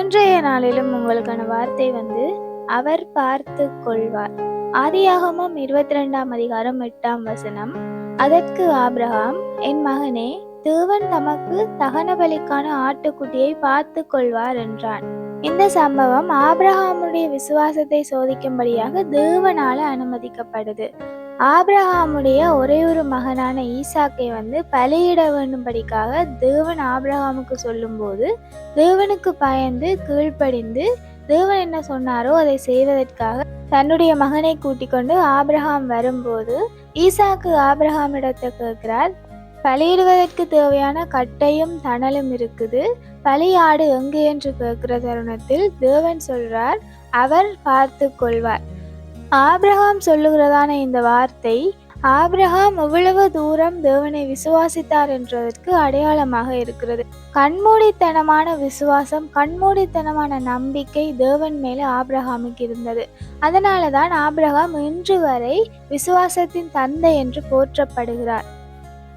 இன்றைய நாளிலும் உங்களுக்கான வார்த்தை அவர் பார்த்து கொள்வார். ஆதியாகமம் 22ஆம் அதிகாரம் 8ஆம் வசனம். அதற்கு ஆபிரகாம், என் மகனே, தேவன் தமக்கு தகன பலிக்கான ஆட்டுக்குட்டியை பார்த்து கொள்வார் என்றான். இந்த சம்பவம் ஆபிரகாமுடைய விசுவாசத்தை சோதிக்கும்படியாக தேவனால அனுமதிக்கப்படுது. ஆபிரகாமுடைய ஒரே ஒரு மகனான ஈசாக்கை பலியிட வேண்டும்படிக்காக தேவன் ஆபிரகாமுக்கு சொல்லும்போது தேவனுக்கு பயந்து கீழ்ப்படிந்து தேவன் என்ன சொன்னாரோ அதை செய்வதற்காக தன்னுடைய மகனை கூட்டிக் கொண்டு ஆபிரகாம் வரும்போது ஈசாக்கு ஆபிரகாமிடத்தை கேட்கிறார், பலியிடுவதற்கு தேவையான கட்டையும் தணலும் இருக்குது, பலியாடு எங்கு என்று கேட்கிற தருணத்தில் தேவன் சொல்றார், அவர் பார்த்து கொள்வார். ஆபிரகாம் சொல்லுகிறதான இந்த வார்த்தை ஆபிரகாம் எவ்வளவு தூரம் தேவனை விசுவாசித்தார் என்றதற்கு அடையாளமாக இருக்கிறது. கண்மூடித்தனமான விசுவாசம், கண்மூடித்தனமான நம்பிக்கை தேவன் மேலே ஆபிரகாமுக்கு இருந்தது. அதனாலதான் ஆபிரகாம் இன்று வரை விசுவாசத்தின் தந்தை என்று போற்றப்படுகிறார்.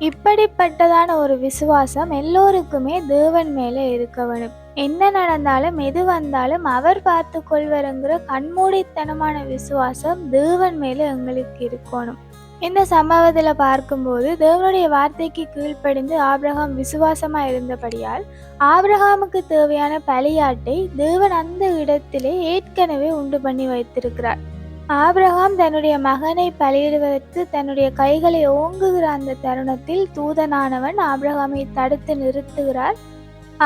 இப்படிப்பட்டதான ஒரு விசுவாசம் எல்லோருக்குமே தேவன் மேலே இருக்க வேணும். என்ன நடந்தாலும் எது வந்தாலும் அவர் பார்த்து கொள்வருங்கிற கண்மூடித்தனமான விசுவாசம் தேவன் மேலே எங்களுக்கு இருக்கணும். இந்த சம்பவத்துல பார்க்கும்போது தேவனுடைய வார்த்தைக்கு கீழ்ப்படிந்து ஆபிரகாம் விசுவாசமா இருந்தபடியால் ஆபிரகாமுக்கு தேவையான பலியாட்டை தேவன் அந்த இடத்திலே ஏற்கனவே உண்டு பண்ணி வைத்திருக்கிறார். ஆபிரகாம் தன்னுடைய மகனை பலியிடுவதற்கு தன்னுடைய கைகளை ஓங்குகிற அந்த தருணத்தில் தூதனானவன் ஆபிரகாமை தடுத்து நிறுத்துகிறார்.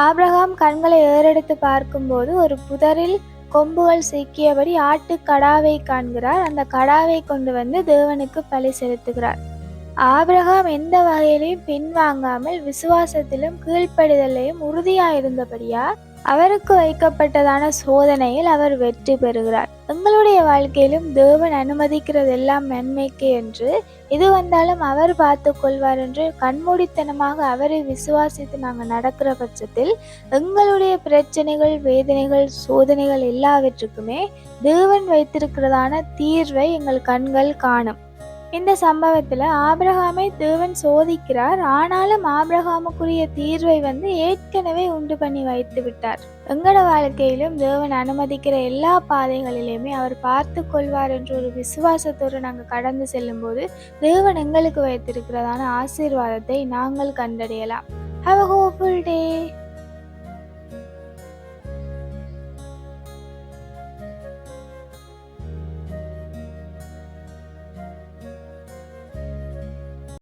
ஆபிரகாம் கண்களை ஏறெடுத்து பார்க்கும்போது ஒரு புதரில் கொம்புகள் சிக்கியபடி ஆட்டு கடாவை காண்கிறார். அந்த கடாவை கொண்டு தேவனுக்கு பலி செலுத்துகிறார். ஆபிரகாம் எந்த வகையிலையும் பின்வாங்காமல் விசுவாசத்திலும் கீழ்ப்படிதலையும் உறுதியாயிருந்தபடியா அவருக்கு வைக்கப்பட்டதான சோதனையில் அவர் வெற்றி பெறுகிறார். எங்களுடைய வாழ்க்கையிலும் தேவன் அனுமதிக்கிறது எல்லாம் நன்மைக்கு என்று எது வந்தாலும் அவர் பார்த்து கொள்வார் என்று கண்மூடித்தனமாக அவரை விசுவாசித்து நாங்கள் நடக்கிற பட்சத்தில் எங்களுடைய பிரச்சனைகள், வேதனைகள், சோதனைகள் எல்லாவற்றுக்குமே தேவன் வைத்திருக்கிறதான தீர்வை எங்கள் கண்கள் காணும். இந்த சம்பவத்துல ஆபிரகாமை தேவன் சோதிக்கிறார். ஆனாலும் ஆபிரகாமுக்குரிய தீர்வை ஏற்கனவே உண்டு பண்ணி வைத்து விட்டார். எங்களோட வாழ்க்கையிலும் தேவன் அனுமதிக்கிற எல்லா பாதைகளிலுமே அவர் பார்த்து கொள்வார் என்ற ஒரு விசுவாசத்தோடு நாங்கள் கடந்து செல்லும் போது தேவன் எங்களுக்கு வைத்திருக்கிறதான ஆசீர்வாதத்தை நாங்கள் கண்டறியலாம். Have a hopeful day.